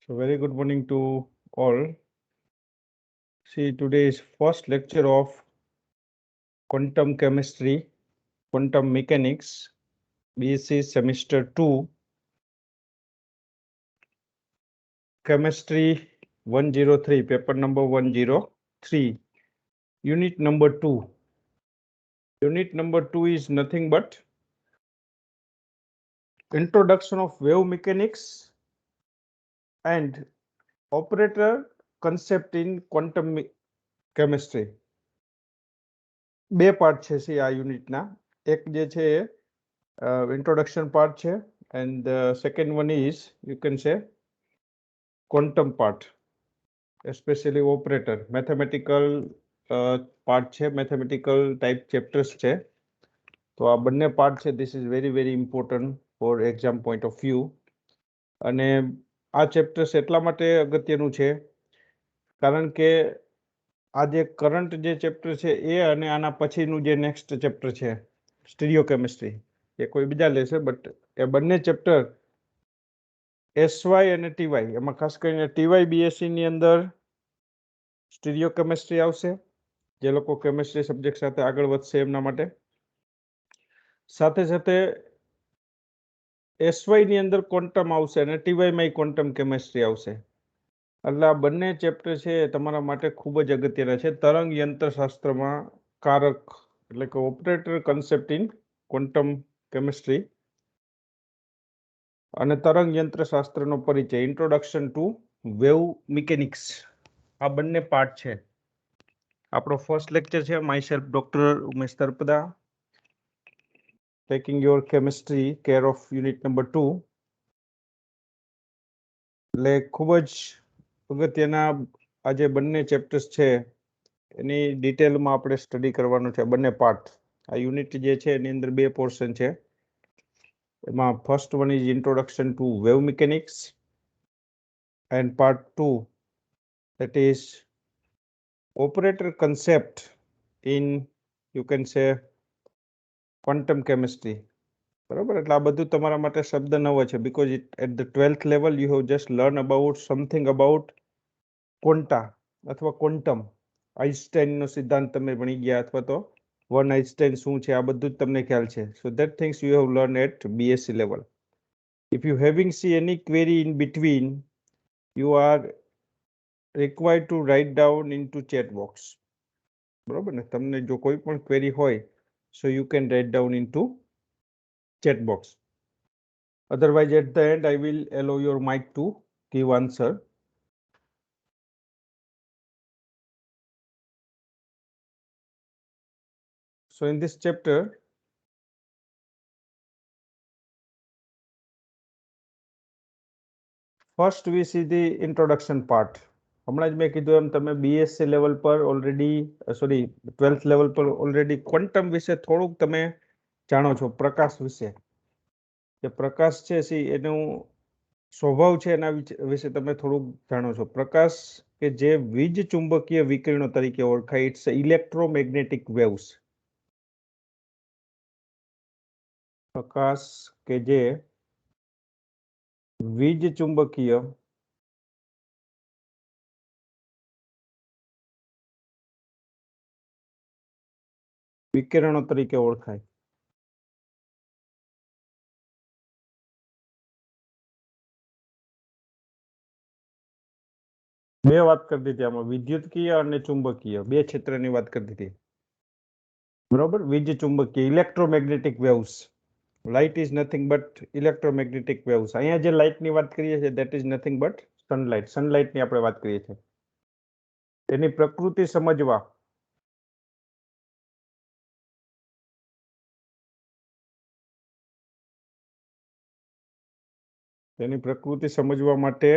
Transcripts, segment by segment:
So very good morning to all. See, today is first lecture of quantum chemistry, quantum mechanics, BSc semester 2, chemistry 103, paper number 103, unit number 2. Unit number 2 is nothing but introduction of wave mechanics and operator concept in quantum chemistry. બે part છે C આ યુનિટના. એક જે છે introduction part છે, and the second one is, you can say, quantum part, especially operator, mathematical part છે, mathematical type chapters છે. તો આ બંને પાર્ટ છે, this is very very important for exam point of view. અને આ ચેપ્ટર્સ એટલા માટે અગત્યનું છે કારણ કે આ જે કરંટ જે ચેપ્ટર છે એ અને આના પછીનું જે નેક્સ્ટ ચેપ્ટર છે સ્ટીરિયોકેમિસ્ટ્રી, એ કોઈ બીજા લેશે, બટ એ બંને ચેપ્ટર એસવાય અને ટીવાય, એમાં ખાસ કરીને ટીવાય બીએસસી ની અંદર સ્ટીરિયોકેમિસ્ટ્રી આવશે, જે લોકો કેમિસ્ટ્રી સબ્જેક્ટ સાથે આગળ વધશે એમના માટે. સાથે સાથે એસવાય ની અંદર ક્વોન્ટમ આવશે અને ટીવાય માં ક્વોન્ટમ કેમિસ્ટ્રી આવશે. એટલે આ બંને ચેપ્ટર છે એ તમારા માટે ખૂબ જ અગત્યના છે. તરંગ યંત્રશાસ્ત્રમાં કારક એટલે કે operator concept in quantum chemistry અને તરંગ યંત્રશાસ્ત્રનો પરિચય, ઇન્ટ્રોડક્શન ટુ વેવ મિકેનિક્સ, આ બંને પાર્ટ છે. આપણો ફર્સ્ટ લેક્ચર છે. Myself doctor Umesh Tarpada, taking your chemistry care of unit number 2. એટલે ખૂબ જ અગત્યના આ જે બંને ચેપ્ટર્સ છે એની ડિટેલમાં આપણે સ્ટડી કરવાનું છે. બંને પાર્ટ, આ યુનિટ જે છે એની અંદર બે પોર્શન છે. એમાં first one is introduction to wave mechanics and part 2, that is operator concept in, you can say, quantum chemistry. બરાબર, એટલે આ બધું તમારા માટે શબ્દ નવો છે, because at the 12th level you have just learned about something about quanta અથવા quantum. આઇન્સ્ટાઈનનો સિદ્ધાંત તમે ભણી ગયા, અથવા તો વન આઇન્સ્ટાઈન શું છે આ બધું જ તમને ખ્યાલ છે. So that things you have learned at BSc level. If you having see any query in between, you are required to write down into chat box. બરોબર ને? તમને જો કોઈ પણ ક્વેરી હોય, so you can write down into chat box. Otherwise at the end I will allow your mic to give answer. So in this chapter, first we see the introduction part. હમણાં જ મેં કીધું એમ તમે BSc level પર already, sorry 12th level પર already quantum વિશે થોડુંક તમે જાણો છો, પ્રકાશ વિશે. જે પ્રકાશ છે એનું સ્વભાવ છે એના વિશે તમે થોડુંક જાણો છો. પ્રકાશ કે જે વીજ ચુંબકીય વિકિરણો તરીકે ઓળખાય, ઇટ્સ ઇલેક્ટ્રોમેગ્નેટિક વેવ્સ. પ્રકાશ કે જે વીજ ચુંબકીય વિકિરણો તરીકે ઓળખાય. બે વાત કરી દીધી આમાં, વિદ્યુતકીય અને ચુંબકીય, બે ક્ષેત્રની વાત કરી દીધી. બરોબર, વીજ ચુંબકીય, electromagnetic waves. Light is nothing but electromagnetic waves. અહીંયા જે લાઇટની વાત કરીએ છીએ that is nothing but sunlight. સનલાઇટની આપણે વાત કરીએ છીએ. તેની પ્રકૃતિ સમજવા માટે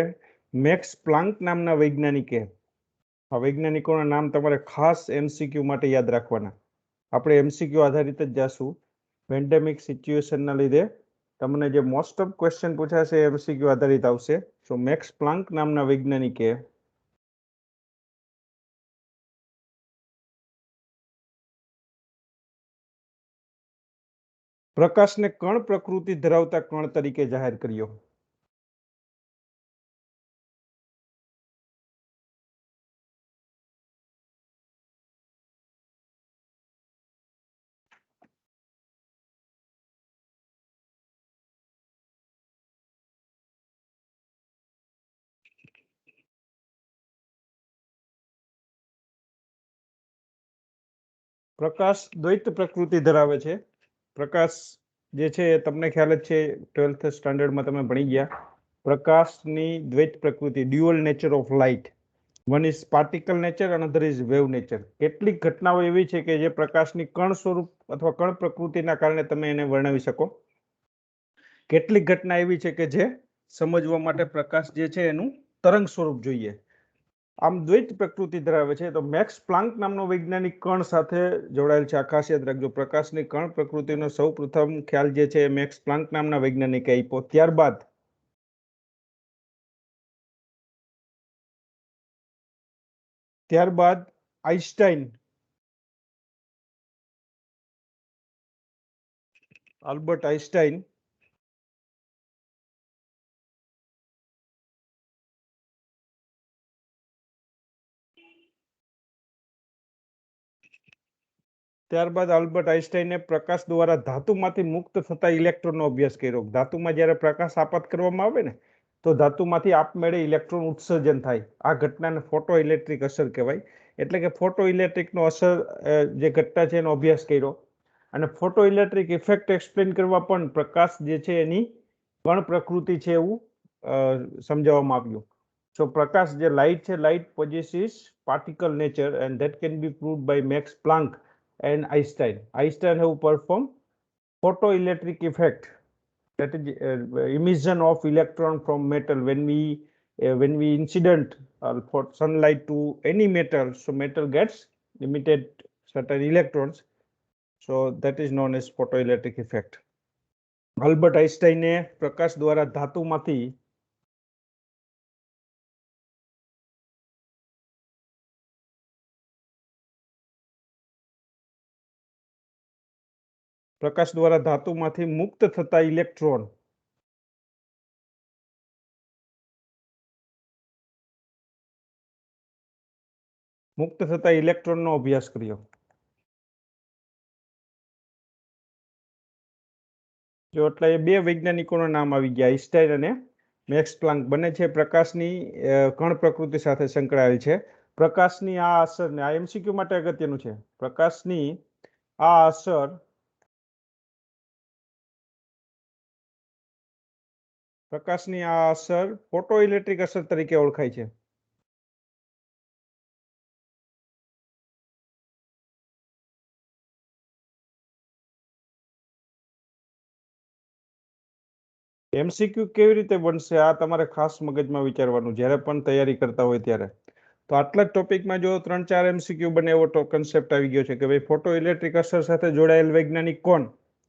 મેક્સ પ્લાન્ક નામના વૈજ્ઞાનિકે, આ વૈજ્ઞાનિકોના નામ તમારે ખાસ એમસીક્યુ માટે યાદ રાખવાના. આપણે એમસીક્યુ આધારિત જ જાશું. પેન્ડેમિક સિચ્યુએશનના લીધે તમને જે મોસ્ટ ઓફ ક્વેશ્ચન પૂછાશે એમસીક્યુ આધારિત આવશે. સો મેક્સ પ્લાન્ક નામના વૈજ્ઞાનિકે પ્રકાશને કણ પ્રકૃતિ ધરાવતા કણ તરીકે જાહેર કર્યો. પ્રકાશ દ્વૈત પ્રકૃતિ ધરાવે છે. પ્રકાશ જે છે એ તમને ખ્યાલ જ છે, 12th સ્ટાન્ડર્ડમાં તમે ભણી ગયા. પ્રકાશની દ્વૈત પ્રકૃતિ, dual nature of light. One is particle nature, another is wave nature. કેટલીક ઘટનાઓ એવી છે કે જે પ્રકાશની કણ સ્વરૂપ અથવા કણ પ્રકૃતિના કારણે તમે એને વર્ણવી શકો. કેટલીક ઘટના એવી છે કે જે સમજવા માટે પ્રકાશ જે છે એનું તરંગ સ્વરૂપ જોઈએ. આમ દ્વૈત પ્રકૃતિ ધરાવે છે. તો મેક્સ પ્લાન્ક નામનો વૈજ્ઞાનિક કણ સાથે જોડાયેલ છે. આ ખાસ યાદ રાખજો, પ્રકાશની કણ પ્રકૃતિનો સૌ પ્રથમ ખ્યાલ જે છે એ મેક્સ પ્લાન્ક નામના વૈજ્ઞાનિકે આપ્યો. ત્યારબાદ આઈન્સ્ટાઈન, આલ્બર્ટ આઈન્સ્ટાઈન, ત્યારબાદ આલ્બર્ટ આઈન્સ્ટાઈને પ્રકાશ દ્વારા ધાતુમાંથી મુક્ત થતા ઇલેક્ટ્રોનનો અભ્યાસ કર્યો. ધાતુમાં જ્યારે પ્રકાશ આપાત કરવામાં આવે ને તો ધાતુમાંથી આપમેળે ઇલેક્ટ્રોન ઉત્સર્જન થાય. આ ઘટનાને ફોટો ઇલેક્ટ્રિક અસર કહેવાય. એટલે કે ફોટો ઇલેક્ટ્રિકનો અસર જે ઘટના છે એનો અભ્યાસ કર્યો. અને ફોટો ઇલેક્ટ્રિક ઇફેક્ટ એક્સપ્લેન કરવા પણ પ્રકાશ જે છે એની કણ પ્રકૃતિ છે એવું સમજાવવામાં આવ્યું. સો પ્રકાશ જે લાઇટ છે, light possesses particle nature and that can be proved by Max Planck and Einstein. Einstein have performed photoelectric effect, that is emission of electron from metal when we incident for sunlight to any metal, so metal gets emitted certain electrons, so that is known as photoelectric effect. Albert આઈન્સ્ટાઈને પ્રકાશ દ્વારા ધાતુમાંથી મુક્ત થતા electron ઇલેક્ટ્રોનનો અભ્યાસ કર્યો. જો એટલે એ બે વૈજ્ઞાનિકોના નામ આવી ગયા, આઈન્સ્ટાઈન અને મેક્સ પ્લાન્ક. બંને છે પ્રકાશની કણ પ્રકૃતિ સાથે સંકળાયેલ છે. પ્રકાશની આ અસરને, આ એમસીક્યુ માટે અગત્યનું છે, પ્રકાશની આ અસર ફોટો ઇલેક્ટ્રિક અસર તરીકે ઓળખાય છે. એમસીક્યુ કેવી રીતે બનશે, આ તમારે ખાસ મગજમાં વિચારવાનું જ્યારે પણ તૈયારી કરતા હોય ત્યારે. તો આટલા જ ટોપિકમાં જો 3-4 એમસીક્યુ બને એવો કન્સેપ્ટ આવી ગયો છે કે ભાઈ ફોટો ઇલેક્ટ્રિક અસર સાથે જોડાયેલ વૈજ્ઞાનિક કોણ?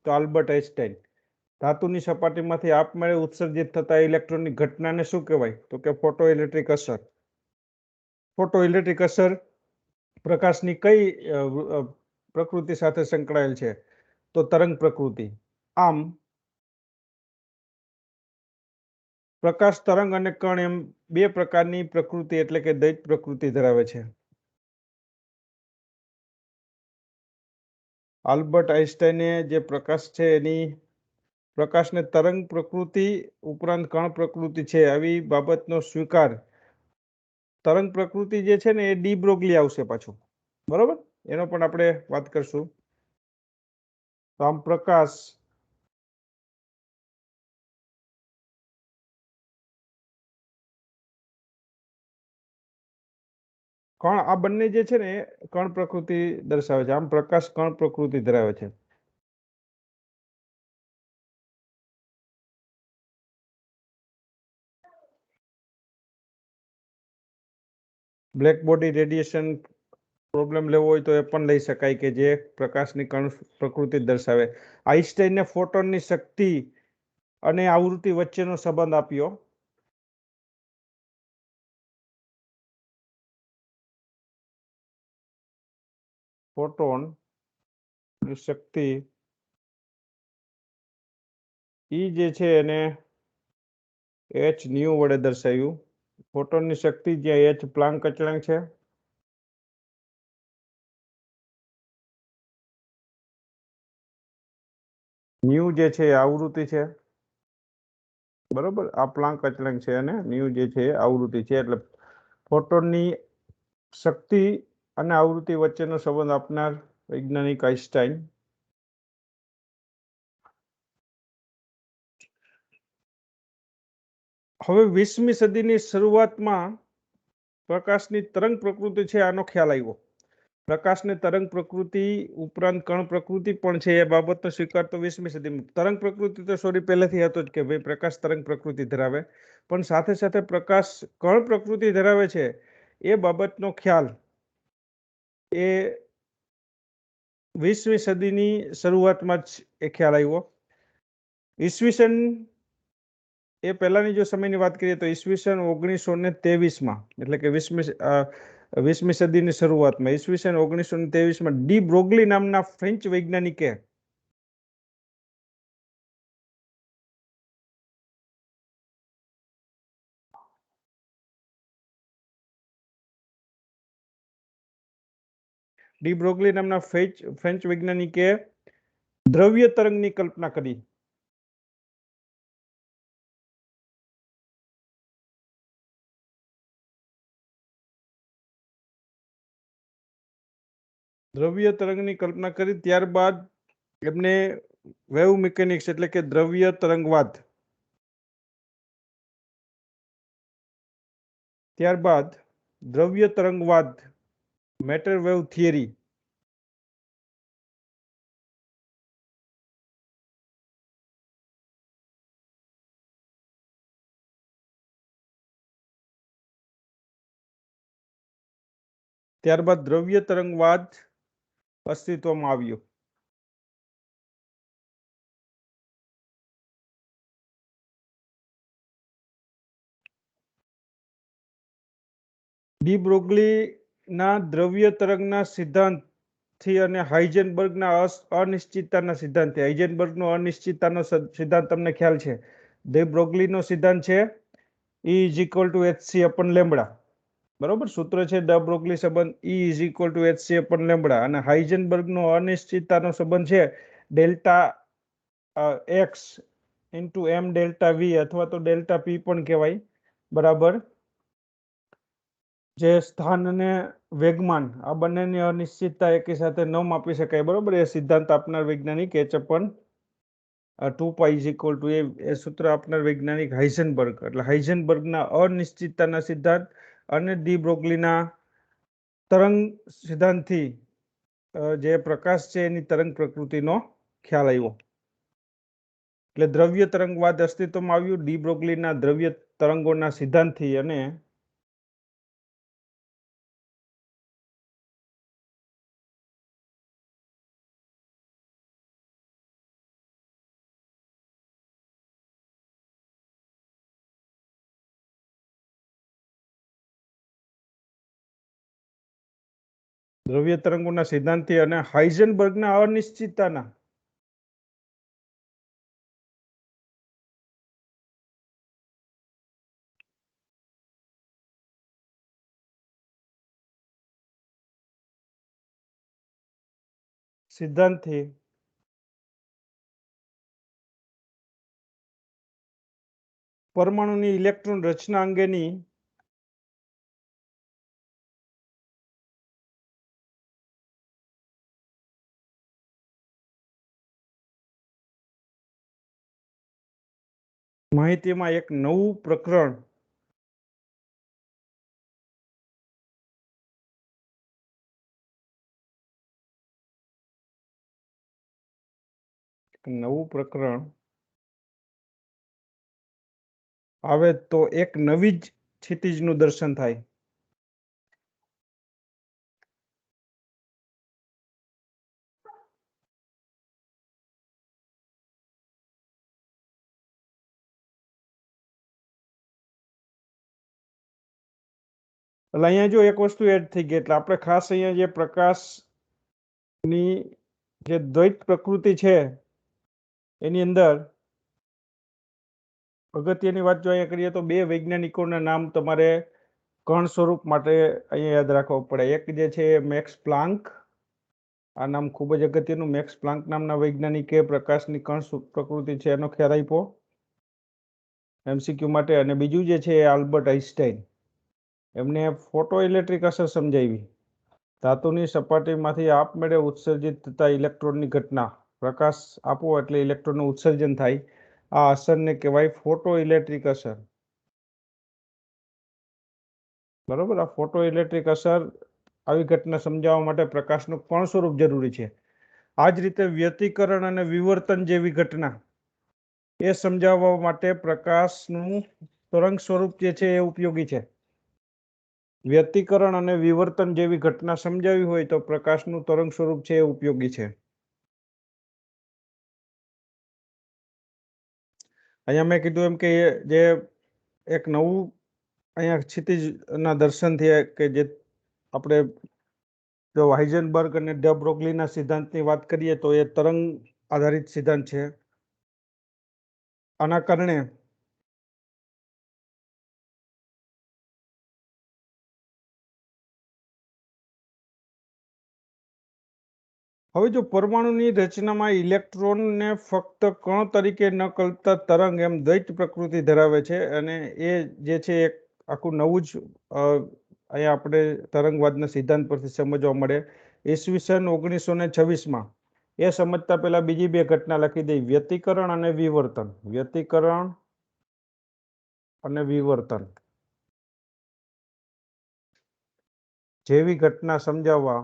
તો આલ્બર્ટ આઈન્સ્ટાઈન. ધાતુની સપાટીમાંથી આપમેળે ઉત્સર્જિત થતા ઇલેક્ટ્રોનની ઘટનાને શું કહેવાય? તો કે ફોટો ઇલેક્ટ્રિક અસર. ફોટો ઇલેક્ટ્રિક અસર પ્રકાશની કઈ પ્રકૃતિ સાથે સંકળાયેલ છે? તો તરંગ પ્રકૃતિ. આમ પ્રકાશ, તરંગ અને કણ એમ બે પ્રકારની પ્રકૃતિ એટલે કે દ્વૈત પ્રકૃતિ ધરાવે છે. આલ્બર્ટ આઈન્સ્ટાઈને જે પ્રકાશ છે એની પ્રકાશને તરંગ પ્રકૃતિ ઉપરાંત કણ પ્રકૃતિ છે આવી બાબતનો સ્વીકાર. તરંગ પ્રકૃતિ જે છે ને એ ડી બ્રોગલી આવશે પાછું, બરોબર? એનો પણ આપણે વાત કરશું. તો આમ પ્રકાશ કણ, આ બંને જે છે ને કણ પ્રકૃતિ દર્શાવે છે. આમ પ્રકાશ કણ પ્રકૃતિ ધરાવે છે. બ્લેક બોડી રેડિયેશન પ્રોબ્લેમ લેવો હોય તો એ પણ લઈ શકાય કે જે પ્રકાશની કણ પ્રકૃતિ દર્શાવે. આઈન્સ્ટાઈને ફોટોનની શક્તિ અને આવૃત્તિ વચ્ચેનો સંબંધ આપ્યો. ફોટોન શક્તિ ઈ જે છે એને h ન્યુ વડે દર્શાવ્યું. ફોટોનની શક્તિ જ્યાં h પ્લાન્ક અચળાંક છે, ન્યુ જે છે એ આવૃત્તિ છે, બરોબર? આ પ્લાન્ક અચળાંક છે અને ન્યુ જે છે એ આવૃત્તિ છે. એટલે ફોટોનની શક્તિ અને આવૃત્તિ વચ્ચેનો સંબંધ આપનાર વૈજ્ઞાનિક આઈન્સ્ટાઈન. હવે 20મી સદીની શરૂઆતમાં પ્રકાશની તરંગ પ્રકૃતિ છે આનો ખ્યાલ આવ્યો. પ્રકાશને તરંગ પ્રકૃતિ ઉપરાંત કણ પ્રકૃતિ પણ છે એ બાબતનો સ્વીકાર તો 20મી સદીમાં. તરંગ પ્રકૃતિ તો સોરી પહેલેથી હતો જ કે ભાઈ પ્રકાશ તરંગ પ્રકૃતિ ધરાવે, પણ સાથે સાથે પ્રકાશ કણ પ્રકૃતિ ધરાવે છે એ બાબતનો ખ્યાલ એ 20મી સદીની શરૂઆતમાં જ એ ખ્યાલ આવ્યો. ઈસવીસન એ પહેલાની જો સમયની વાત કરીએ તો ઈસવીસન 1923માં, એટલે કે 20મી સદીની શરૂઆતમાં ઈસવીસન 1923માં ડી બ્રોગલી નામના ફ્રેન્ચ વૈજ્ઞાનિકે ફ્રેન્ચ વૈજ્ઞાનિકે દ્રવ્ય તરંગની કલ્પના કરી. દ્રવ્ય તરંગની કલ્પના કરી ત્યારબાદ એમને વેવ મિકેનિક્સ એટલે કે દ્રવ્ય તરંગવાદ, ત્યારબાદ દ્રવ્ય તરંગવાદ મેટર વેવ થિયરી, ત્યારબાદ દ્રવ્ય તરંગવાદ અસ્તિત્વમાં આવ્યો. ડી બ્રોગલીના દ્રવ્ય તરંગના સિદ્ધાંતથી અને હાઇઝનબર્ગના અનિશ્ચિતતાના સિદ્ધાંતથી, હાઇઝનબર્ગનો અનિશ્ચિતતાનો સિદ્ધાંત તમને ખ્યાલ છે. ડી બ્રોગલીનો સિદ્ધાંત છે E = hc upon લેમ્બડા, બરોબર. સૂત્ર છે ડી બ્રોગલી સંબંધ E = hc upon લેમ્બડા, અને હાઇઝનબર્ગનો અનિશ્ચિતતાનો સંબંધ છે delta x into m delta v અથવા તો ડેલ્ટા p પણ કહેવાય, બરાબર. જે સ્થાન અને વેગમાન આ બંનેની અનિશ્ચિતતા એકી સાથે ન માપી શકાય, બરોબર. એ સિદ્ધાંત આપનાર વૈજ્ઞાનિક h/2π = એ સૂત્ર આપનાર વૈજ્ઞાનિક હાઇઝનબર્ગ. એટલે હાઇઝનબર્ગના અનિશ્ચિતતાના સિદ્ધાંત અને ડી બ્રોગલીના તરંગ સિદ્ધાંતથી જે પ્રકાશ છે એની તરંગ પ્રકૃતિનો ખ્યાલ આવ્યો. એટલે દ્રવ્ય તરંગવાદ અસ્તિત્વમાં આવ્યું ડી બ્રોગલીના દ્રવ્ય તરંગોના સિદ્ધાંતથી અને દ્રવ્ય તરંગોના સિદ્ધાંતથી અને હાઇઝનબર્ગના અનિશ્ચિતતાના સિદ્ધાંતથી પરમાણુની ઇલેક્ટ્રોન રચના અંગેની માહિતીમાં એક નવું પ્રકરણ આવે તો એક નવી જ ક્ષિતિજનું દર્શન થાય. એટલે અહીંયા જો એક વસ્તુ એડ થઈ ગઈ, એટલે આપણે ખાસ અહીંયા જે પ્રકાશની જે દ્વૈત પ્રકૃતિ છે એની અંદર અગત્યની વાત જો અહીંયા કરીએ તો બે વૈજ્ઞાનિકોના નામ તમારે કણ સ્વરૂપ માટે અહીંયા યાદ રાખવા પડે. એક જે છે મેક્સ પ્લાન્ક, આ નામ ખૂબ જ અગત્યનું. મેક્સ પ્લાન્ક નામના વૈજ્ઞાનિકે પ્રકાશની કણ પ્રકૃતિ છે એનો ખ્યાલ આપ્યો MCQ માટે. અને બીજું જે છે આલ્બર્ટ આઇન્સ્ટાઈન, એમને ફોટો ઇલેક્ટ્રિક અસર સમજાવી. धातुनी सपाटीमांथी आपमेळे उत्सर्जित थता इलेक्ट्रोननी घटना प्रकाश आपो एटले इलेक्ट्रोननुं उत्सर्जन थाय। आ असरने कहेवाय फोटोइलेक्ट्रिक असर। बरोबर, आ फोटोइलेक्ट्रिक असर આવી ઘટના સમજાવવા માટે પ્રકાશનું કોણ સ્વરૂપ જરૂરી છે। આ જ રીતે વ્યતિકરણ અને વિવર્તન જેવી ઘટના એ સમજાવવા માટે પ્રકાશનું તરંગ સ્વરૂપ જે છે એ ઉપયોગી છે। વ્યતિકરણ અને વિવર્તન જેવી ઘટના સમજાવી હોય તો પ્રકાશનું તરંગ સ્વરૂપ છે એ ઉપયોગી છે। અહીંયા મેં કીધું એમ કે જે એક નવું અહીંયા क्षितिजना दर्शन थी કે જે આપણે જો હાઇઝનબર્ગ અને ડ બ્રોગલીના સિદ્ધાંતની વાત કરીએ તો એ તરંગ આધારિત સિદ્ધાંત છે। આના કારણે હવે જો પરમાણુની રચનામાં ઇલેક્ટ્રોનને ફક્ત કણ તરીકે ન કલ્પતા તરંગ એમ દ્વૈત પ્રકૃતિ ધરાવે છે અને એ જે છે એક આખું નવું જ અહીંયા આપણે તરંગવાદના સિદ્ધાંત પરથી સમજવા મળે। ઈસવીસન 1926માં એ સમજતા પહેલા બીજી બે ઘટના લખી દઈ, વ્યતિકરણ અને વિવર્તન। વ્યતિકરણ અને વિવર્તન જેવી ઘટના સમજાવવા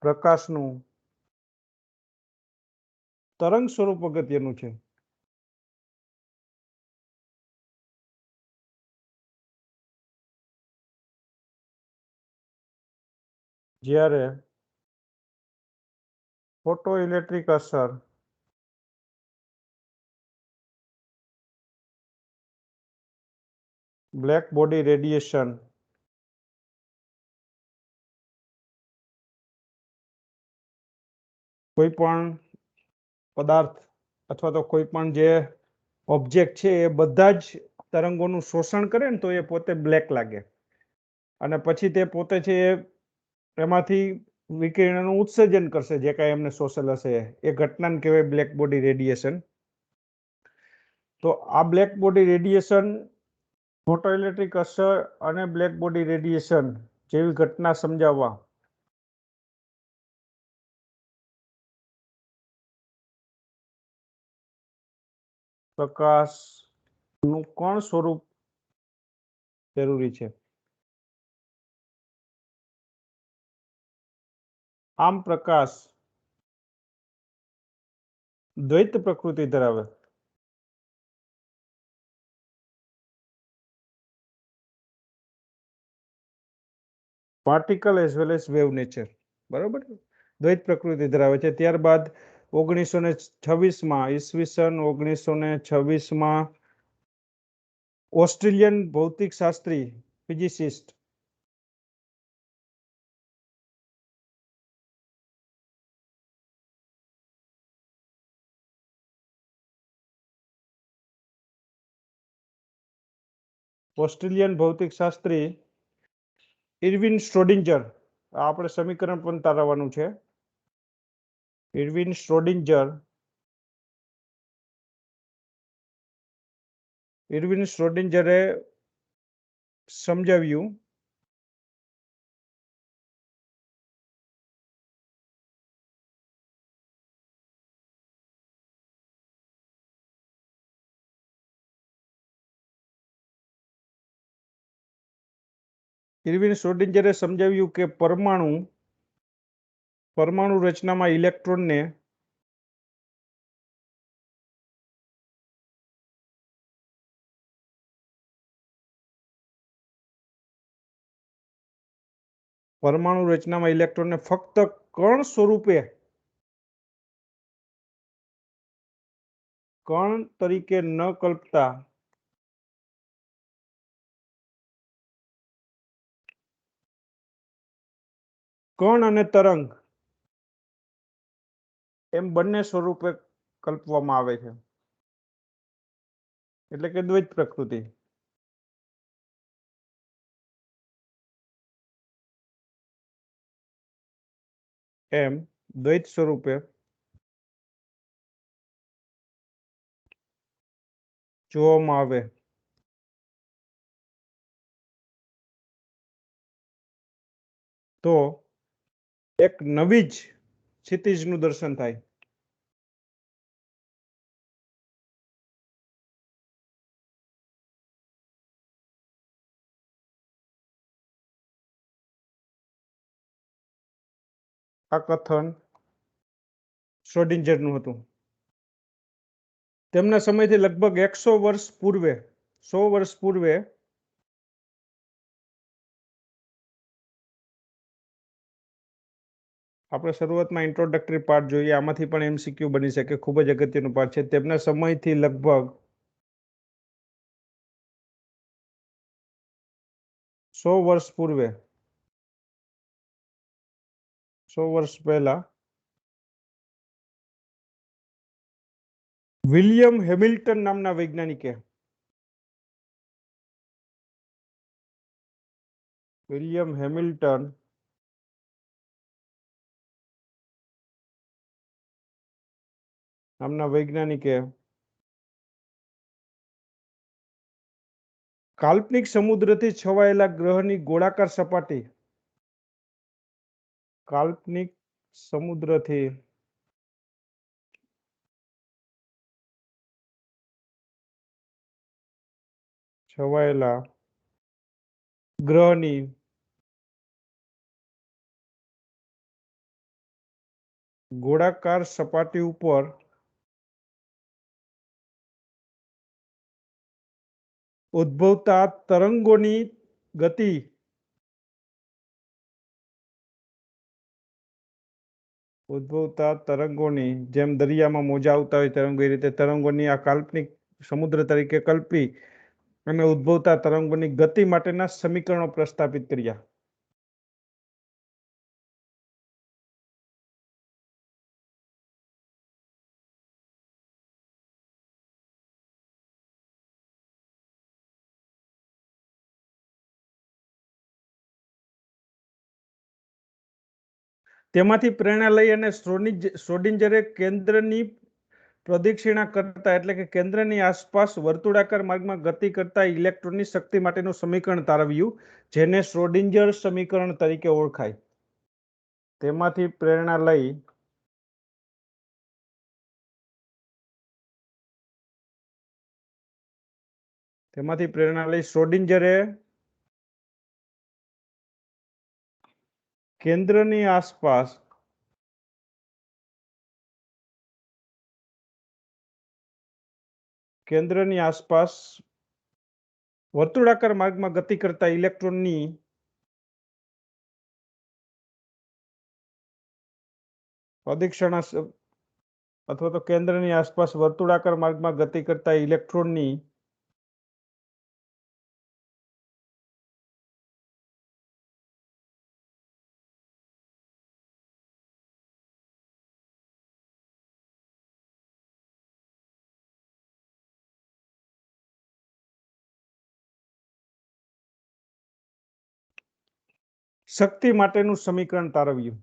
પ્રકાશનું તરંગ સ્વરૂપ અગત્યનું છે। જ્યારે ફોટોઇલેક્ટ્રિક અસર બ્લેક બોડી રેડિયેશન કોઈ પણ પદાર્થ અથવા તો કોઈ પણ જે ઓબ્જેક્ટ છે એ બધા જ તરંગોનું શોષણ કરે ને તો એ પોતે બ્લેક લાગે અને પછી તે પોતે છે એમાંથી વિકિરણનું ઉત્સર્જન કરશે જે કાંઈ એમને શોષેલ હશે એ ઘટનાને કહેવાય બ્લેક બોડી રેડિયેશન। તો આ બ્લેક બોડી રેડિયેશન, ફોટોઇલેક્ટ્રિક અસર અને બ્લેક બોડી રેડિયેશન જેવી ઘટના સમજાવવા પ્રકાશનું કોણ સ્વરૂપ જરૂરી છે। આમ પ્રકાશ દ્વૈત પ્રકૃતિ ધરાવે। Particle as well as wave nature, બરાબર, દ્વૈત પ્રકૃતિ ધરાવે છે। ત્યારબાદ 1926માં ઈસવીસન 1926માં ઓસ્ટ્રેલિયન ભૌતિકશાસ્ત્રી ફિઝિસિસ્ટ ઇરવિન શ્રોડિંજર, આપણે સમીકરણ પણ તારવવાનું છે। ઇરવિન શ્રોડિંજરે સમજાવ્યું કે પરમાણુ રચનામાં ઇલેક્ટ્રોનને ફક્ત કણ સ્વરૂપે, કણ તરીકે ન કલ્પતા કણ અને તરંગ એમ બંને સ્વરૂપે કલ્પવામાં આવે છે, એટલે કે દ્વૈત પ્રકૃતિ। એમ દ્વૈત સ્વરૂપે જોવામાં આવે। તો એક નવી જ ક્ષિતિજનું દર્શન થાય. આ કથન શ્રોડિંજરનું હતું. તેમના સમયથી લગભગ 100 વર્ષ પૂર્વે 100 વર્ષ પૂર્વે આપણે શરૂઆતમાં ઇન્ટ્રોડક્ટરી પાર્ટ જોઈએ. આમાંથી પણ MCQ બની શકે. ખૂબ જ અગત્યનું પાર્ટ છે. તેમના સમયથી લગભગ 100 વર્ષ પૂર્વે 100 વર્ષ પહેલા વિલિયમ હેમિલ્ટન નામના વૈજ્ઞાનિકે વિલિયમ હેમિલ્ટન નામના વૈજ્ઞાનિકે કાલ્પનિક સમુદ્રથી છવાયેલા ગ્રહની ગોળાકાર સપાટી કાલ્પનિક સમુદ્રથી છવાયેલા ગ્રહની ગોળાકાર સપાટી ઉપર ઉદ્ભવતા તરંગોની ગતિ જેમ દરિયામાં મોજા આવતા હોય તરંગો, એ રીતે તરંગોની આ કાલ્પનિક સમુદ્ર તરીકે કલ્પી અને ઉદ્ભવતા તરંગોની ગતિ માટેના સમીકરણો પ્રસ્થાપિત કર્યા. તેમાંથી પ્રેરણા લઈ અને શ્રોડિંજરે કેન્દ્રની પ્રદક્ષિણા કરતા એટલે કે કેન્દ્રની આસપાસ વર્તુળાકાર માર્ગમાં ગતિ કરતા ઇલેક્ટ્રોનની શક્તિ માટેનું સમીકરણ તારવ્યું, જેને શ્રોડિંજર સમીકરણ તરીકે ઓળખાય. તેમાંથી પ્રેરણા લઈ શ્રોડિંજરે કેન્દ્રની આસપાસ વર્તુળાકાર માર્ગમાં ગતિ કરતા ઇલેક્ટ્રોનની પ્રદક્ષિણા અથવા તો કેન્દ્રની આસપાસ વર્તુળાકાર માર્ગમાં ગતિ કરતા ઇલેક્ટ્રોનની શક્તિ માટેનું સમીકરણ તારવ્યું.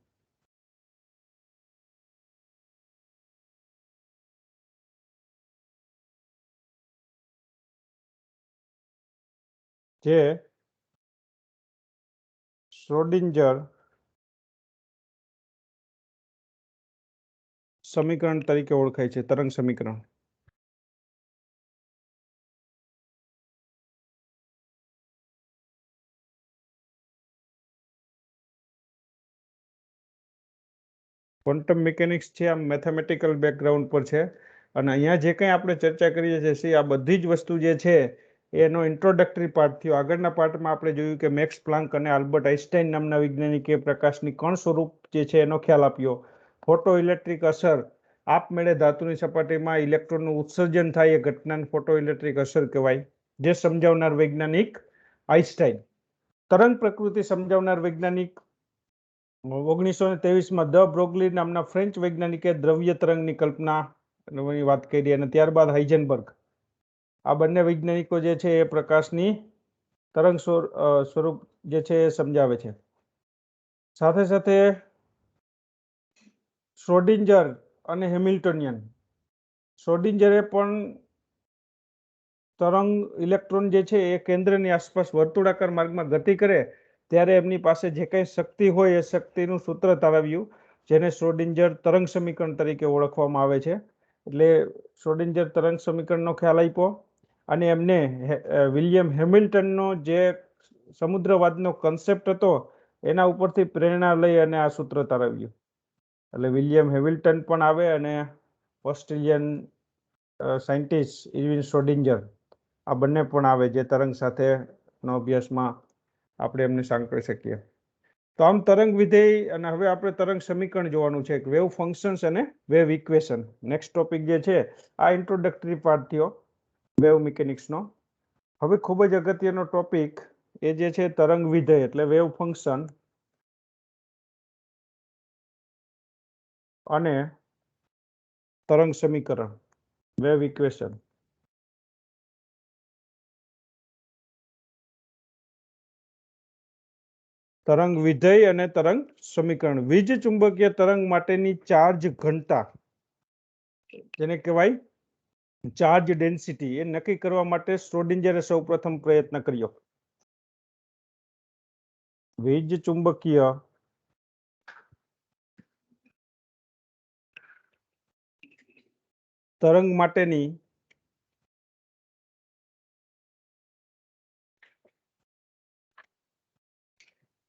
જે શ્રોડિંજર સમીકરણ તરીકે ઓળખાય છે, તરંગ સમીકરણ. ક્વોન્ટમ મિકેનિક્સ છે, આ મેથેમેટિકલ બેકગ્રાઉન્ડ પર છે, અને અહીંયા જે કંઈ આપણે ચર્ચા કરીએ છીએ આ બધી જ વસ્તુ જે છે એનો ઇન્ટ્રોડક્ટરી પાર્ટ થયો. આગળના પાર્ટમાં આપણે જોયું કે મેક્સ પ્લાન્ક અને આલ્બર્ટ આઇન્સ્ટાઈન નામના વૈજ્ઞાનિકે પ્રકાશની કણ સ્વરૂપ જે છે એનો ખ્યાલ આપ્યો. ફોટો ઇલેક્ટ્રિક અસર, આપમેળે ધાતુની સપાટીમાં ઇલેક્ટ્રોનનું ઉત્સર્જન થાય એ ઘટનાને ફોટો ઇલેક્ટ્રિક અસર કહેવાય, જે સમજાવનાર વૈજ્ઞાનિક આઇન્સ્ટાઈન. તરંગ પ્રકૃતિ સમજાવનાર વૈજ્ઞાનિક 1923માં દ બ્રોગલી નામના ફ્રેન્ચ વૈજ્ઞાનિકે દ્રવ્ય તરંગની કલ્પનાની વાત કરી, અને ત્યારબાદ હાઇઝનબર્ગ. આ બંને વૈજ્ઞાનિકો જે છે એ પ્રકાશની તરંગ સ્વરૂપ જે છે એ સમજાવે છે. સાથે સાથે શ્રોડિંજર અને હેમિલ્ટોનિયન. શ્રોડિંજરે પણ તરંગ ઇલેક્ટ્રોન જે છે એ કેન્દ્રની આસપાસ વર્તુળાકાર માર્ગમાં ગતિ કરે ત્યારે એમની પાસે જે કંઈ શક્તિ હોય એ શક્તિનું સૂત્ર તારવ્યું, જેને શ્રોડિંજર તરંગ સમીકરણ તરીકે ઓળખવામાં આવે છે. એટલે શ્રોડિંજર તરંગ સમીકરણનો ખ્યાલ આપ્યો અને એમને વિલિયમ હેમિલ્ટનનો જે સમુદ્રવાદનો કન્સેપ્ટ હતો એના ઉપરથી પ્રેરણા લઈ અને આ સૂત્ર તારવ્યું. એટલે વિલિયમ હેમિલ્ટન પણ આવે અને ઓસ્ટ્રેલિયન સાયન્ટિસ્ટ ઇર્વિન શ્રોડિંજર આ બંને પણ આવે, જે તરંગ સાથેનો અભ્યાસમાં આપણે એમને સાંકળી શકીએ. તો આમ તરંગ વિધેય અને હવે આપણે તરંગ સમીકરણ જોવાનું છે, વેવ ફંક્શન્સ અને વેવ ઇક્વેશન. નેક્સ્ટ ટોપિક જે છે આ ઇન્ટ્રોડક્ટરી પાર્ટ થયો વેવ મિકેનિક્સનો. હવે ખૂબ જ અગત્યનો ટોપિક એ જે છે તરંગ વિધેય એટલે વેવ ફંક્શન અને તરંગ સમીકરણ વેવ ઇક્વેશન. તરંગ વિધેય અને તરંગ સમીકરણ. વીજ ચુંબકીય તરંગ માટેની ચાર્જ ઘનતા, જેને કહેવાય ચાર્જ ડેન્સિટી, એ નક્કી કરવા માટે શ્રોડિંજરે સૌપ્રથમ પ્રયત્ન કર્યો. વીજ ચુંબકીય તરંગ માટેની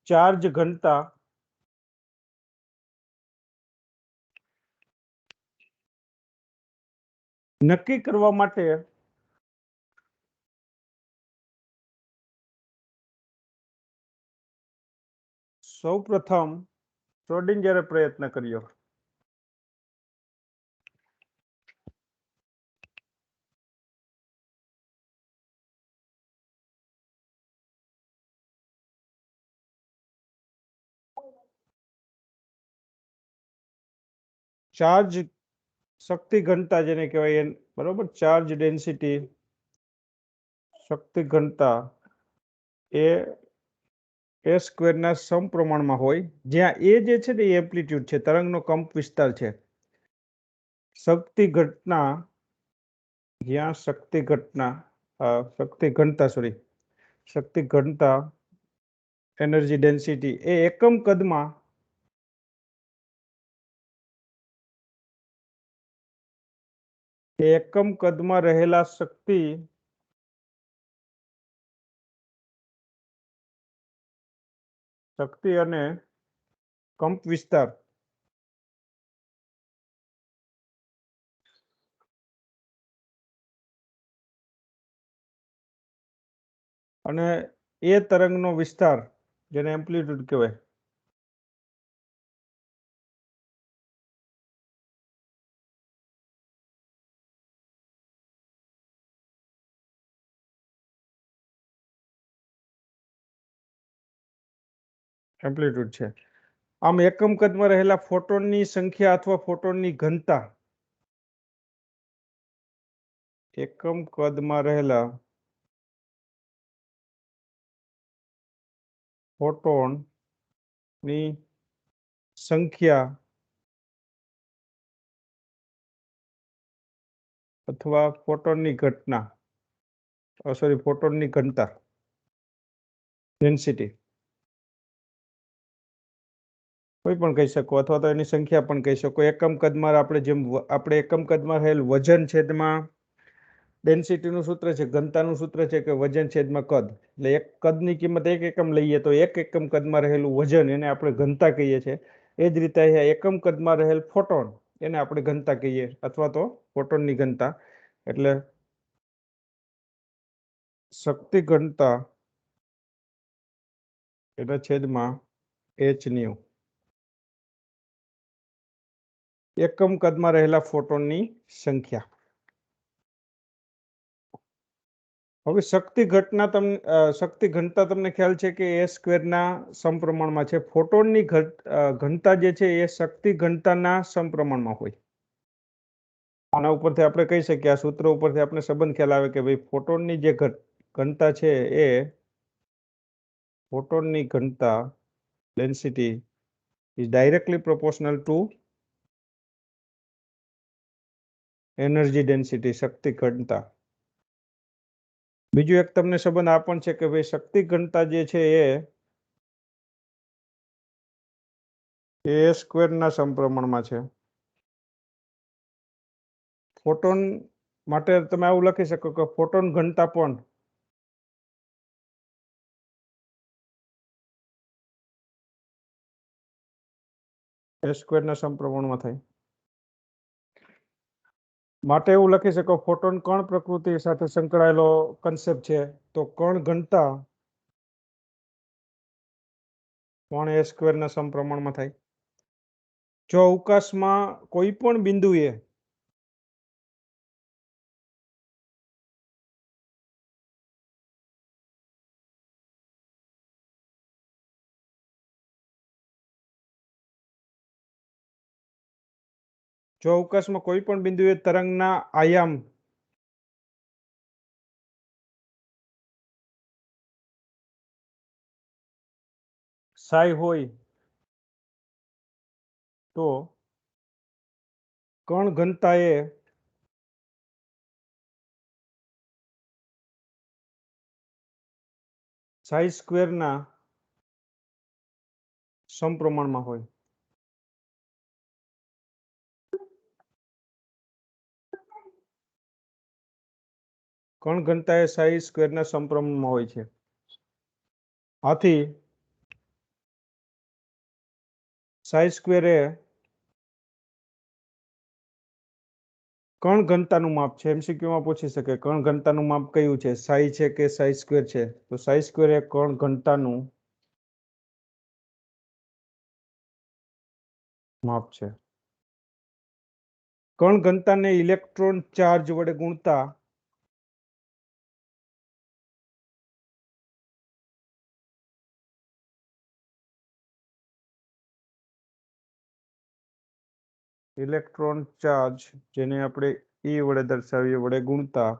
ચાર્જ ઘનતા નક્કી કરવા માટે સૌપ્રથમ શ્રોડિંજરે પ્રયત્ન કર્યો. ચાર્જ શક્તિ ઘનતા જેને કહેવાય, બરોબર, ચાર્જ ડેન્સિટી શક્તિ ઘનતા એ એ સ્ક્વેરના સમપ્રમાણમાં હોય, જ્યાં એ જે છે ને એ એમ્પ્લિટ્યુડ છે, તરંગનો કંપ વિસ્તાર છે. શક્તિ ઘટના જ્યાં શક્તિ ઘનતા એનર્જી ડેન્સિટી એ એકમ કદમાં રહેલા શક્તિ અને કંપ વિસ્તાર અને એ તરંગનો વિસ્તાર જેને એમ્પ્લિટ્યુડ કહેવાય. એમ્પ્લિટ્યુડ છે. આમ એકમ કદમાં રહેલા ફોટોનની સંખ્યા અથવા ફોટોનની ઘનતા, એકમ કદમાં રહેલા ફોટોનની સંખ્યા અથવા ફોટોનની ઘનતા ડેન્સિટી કોઈ પણ કહી શકો, અથવા તો એની સંખ્યા પણ કહી શકો. એકમ કદમાં આપણે એકમ કદમાં રહેલ વજન છેદમાં ડેન્સિટીનું સૂત્ર છે, ઘનતાનું સૂત્ર છે કે વજન છેદમાં કદ. એટલે એક કદની કિંમત 1 એકમ લઈએ તો 1 એકમ કદમાં રહેલું વજન એને આપણે ઘનતા કહીએ છીએ. એ જ રીતે અહીંયા એકમ કદમાં રહેલ ફોટોન એને આપણે ઘનતા કહીએ, અથવા તો ફોટોનની ઘનતા. એટલે શક્તિ ઘનતા એના છેદમાં h², એકમ કદમાં રહેલા ફોટોનની સંખ્યા. હવે શક્તિ ઘનતા તમને ખ્યાલ છે કે એ સ્ક્વેરના સમપ્રમાણમાં છે. ફોટોનની ઘનતા જે છે એ શક્તિ ઘનતાના સમપ્રમાણમાં હોય. આના ઉપરથી આપણે કહી શકીએ, આ સૂત્ર ઉપરથી આપણે સંબંધ ખ્યાલ આવે કે ભાઈ ફોટોનની જે ઘનતા છે એ ફોટોનની ઘનતા density is directly proportional to energy density, શક્તિ ઘનતા. બીજું એક તમને સંબંધ આ પણ છે કે ભાઈ શક્તિ ઘનતા જે છે એ એ સ્ક્વેરના સમપ્રમાણમાં છે. ફોટોન માટે તમે આવું લખી શકો કે ફોટોન ઘનતા પણ એ સ્ક્વેરના સમપ્રમાણમાં થાય. માટે એવું લખી શકો ફોટોન કણ પ્રકૃતિ સાથે સંકળાયેલો કન્સેપ્ટ છે, તો કણ ઘનતા પણ એ સ્ક્વેરના સમપ્રમાણમાં થાય. જો અવકાશમાં કોઈ પણ બિંદુએ કોઈ પણ બિંદુએ તરંગના આયામ સાઈ હોય તો કણ ઘનતા એ સાઈ સ્ક્વેરના સમપ્રમાણમાં હોય. કણ ઘનતા એ સાઈ સ્ક્વેરના સમપ્રમાણમાં હોય છે. આથી સાઈ સ્ક્વેર એ કણ ઘનતાનું માપ છે. એમસીક્યુમાં પૂછી શકે કણ ઘનતાનું માપ કયું છે, સાઈ છે કે સાઈ સ્ક્વેર છે? તો સાઈ સ્ક્વેર એ કણ ઘનતાનું માપ છે. કણ ઘનતાને ઇલેક્ટ્રોન ચાર્જ વડે ગુણતા ઇલેક્ટ્રોન ચાર્જ, જેને આપણે E વડે દર્શાવીએ, વડે ગુણતા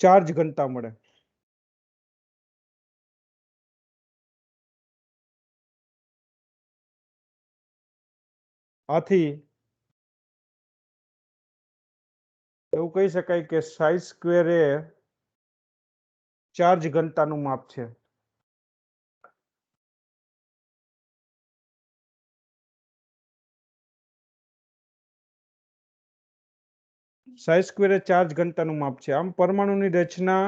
ચાર્જ ઘનતા મળે. આથી એવું કહી શકાય કે સાઈ સ્ક્વેર એ ચાર્જ ઘનતાનું માપ છે. સાઈ સ્ક્વેર એ ચાર્જ ઘનતાનું માપ છે. આમ પરમાણુની રચના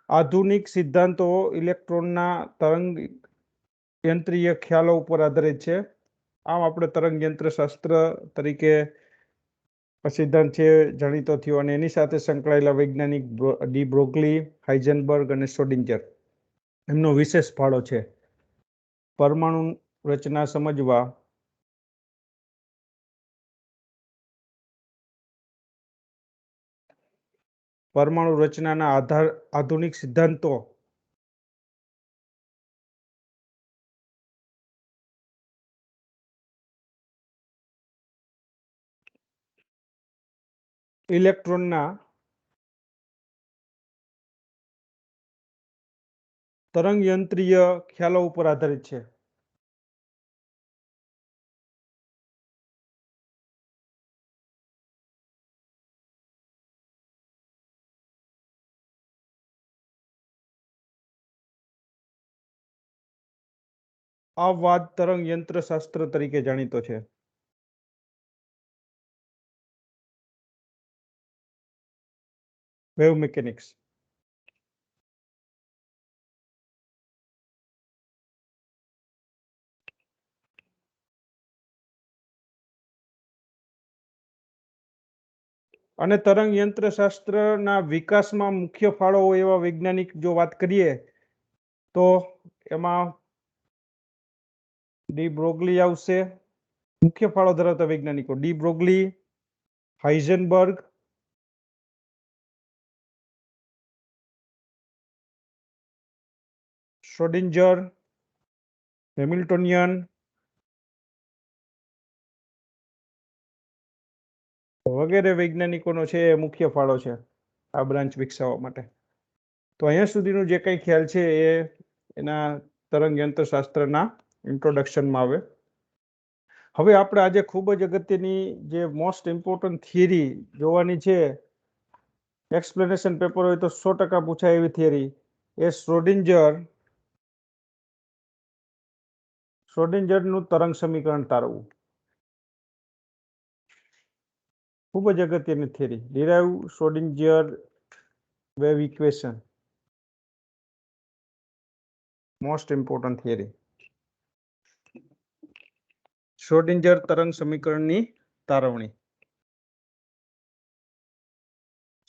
આધુનિક સિદ્ધાંતો ઇલેક્ટ્રોનના તરંગ યંત્રીય ખ્યાલો ઉપર આધારિત છે. આમ આપણે તરંગ યંત્ર શાસ્ત્ર તરીકે સિદ્ધાંત છે જાણીતો થયો, અને એની સાથે સંકળાયેલા વૈજ્ઞાનિક ડી બ્રોગલી, હાઇઝનબર્ગ અને શ્રોડિંજર, એમનો વિશેષ ફાળો છે પરમાણુ રચના સમજવા પરમાણુ રચનાના આધુનિક સિદ્ધાંતો ઇલેક્ટ્રોનના તરંગ યંત્રીય ખ્યાલો ઉપર આધારિત છે. આ વાદ તરંગ યંત્ર શાસ્ત્ર તરીકે જાણીતો છે. Wave mechanics. અને તરંગ યંત્ર શાસ્ત્રના વિકાસમાં મુખ્ય ફાળો હોય એવા વૈજ્ઞાનિક જો વાત કરીએ તો એમાં ડી બ્રોગલી આવશે. મુખ્ય ફાળો ધરાવતા વૈજ્ઞાનિકો de Broglie, Heisenberg, Schrodinger, Hamiltonian વગેરે વૈજ્ઞાનિકોનો છે એ મુખ્ય ફાળો છે આ બ્રાન્ચ વિકસાવવા માટે. તો અહીંયા સુધીનું જે કંઈ ખ્યાલ છે એ એના તરંગ યંત્ર શાસ્ત્રના ઇન્ટ્રોડક્શનમાં આવે. હવે આપણે આજે ખૂબ જ અગત્યની જે મોસ્ટ ઇમ્પોર્ટન્ટ થિયરી જોવાની છે, એક્સપ્લેનેશન પેપર હોય તો 100% પૂછાય એવી થિયરી, એ શ્રોડિંજર શ્રોડિંજરનું તરંગ સમીકરણ તારવવું ખૂબ જ અગત્યની theory. Derive Schrodinger wave equation, most important theory. Schrodinger તરંગ સમીકરણની તારવણી.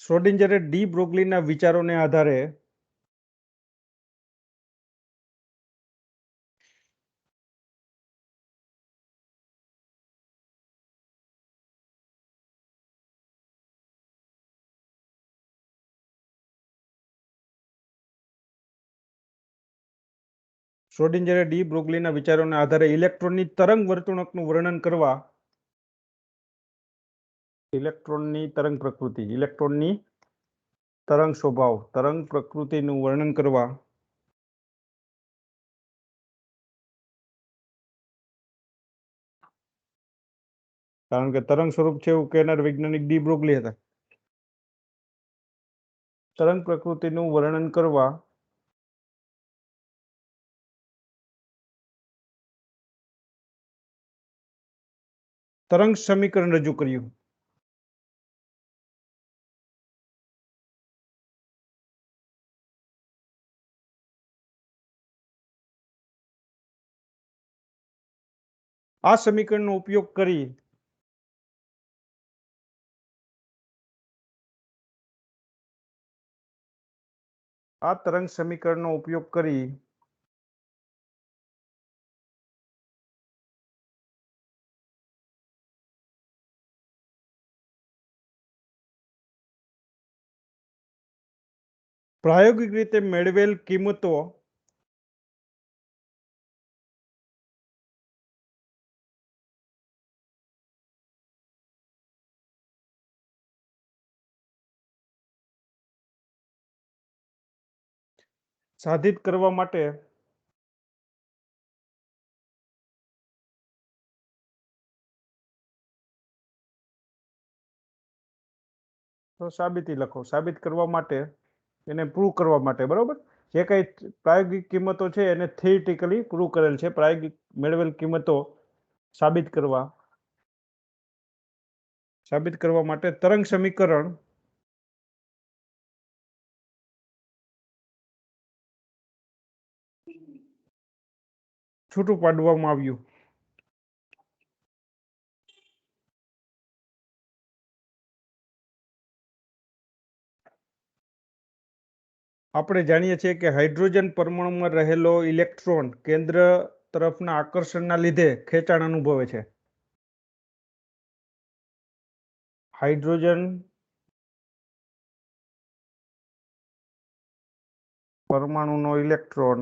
શ્રોડિંજરે ડી બ્રોગલીના વિચારોને આધારે શ્રોડિંજરે ડી બ્રોગલીના વિચારોના આધારે ઇલેક્ટ્રોનની તરંગ વર્તણૂકનું વર્ણન કરવા ઇલેક્ટ્રોનની તરંગ પ્રકૃતિ, ઇલેક્ટ્રોનની તરંગ સ્વભાવ, તરંગ પ્રકૃતિનું વર્ણન કરવા કારણ કે તરંગ સ્વરૂપ છે એવું કહેનાર વૈજ્ઞાનિક ડી બ્રોગલી હતા. તરંગ પ્રકૃતિનું વર્ણન કરવા તરંગ સમીકરણ રજૂ કર્યું. આ સમીકરણનો ઉપયોગ કરી આ તરંગ સમીકરણનો ઉપયોગ કરી પ્રાયોગિક રીતે મેળવેલ કિંમતો સાધિત કરવા માટે તો સાબિતી લખો. સાબિત કરવા માટે એને પ્રૂવ કરવા માટે, બરોબર. જે કઈ પ્રાયોગિક કિંમતો છે એને થિયરિટિકલી પ્રૂવ કરેલ છે. પ્રાયોગિક મેળવેલ કિંમતો સાબિત કરવા માટે તરંગ સમીકરણ છૂટું પાડવામાં આવ્યું. આપણે જાણીએ છીએ કે હાઇડ્રોજન પરમાણુમાં રહેલો ઇલેક્ટ્રોન કેન્દ્ર તરફના આકર્ષણના લીધે ખેંચાણ અનુભવે છે. હાઇડ્રોજન પરમાણુનો ઇલેક્ટ્રોન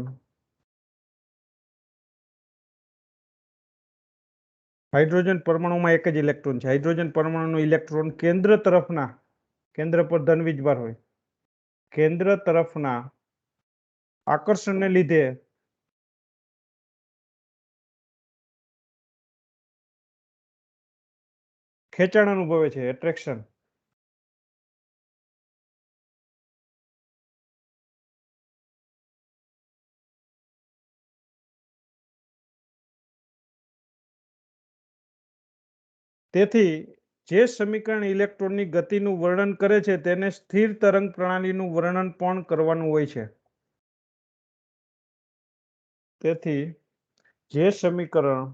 હાઇડ્રોજન પરમાણુમાં એક જ ઇલેક્ટ્રોન છે. હાઇડ્રોજન પરમાણુનો ઇલેક્ટ્રોન કેન્દ્ર તરફના, કેન્દ્ર પર ધન વીજભાર હોય, કેન્દ્ર તરફના આકર્ષણને લીધે ખેંચાણ અનુભવે છે, એટ્રેક્શન. તેથી જે સમીકરણ ઇલેક્ટ્રોનની ગતિનું વર્ણન કરે છે તેને સ્થિર તરંગ પ્રણાલીનું વર્ણન પણ કરવાનું હોય છે. તેથી જે સમીકરણ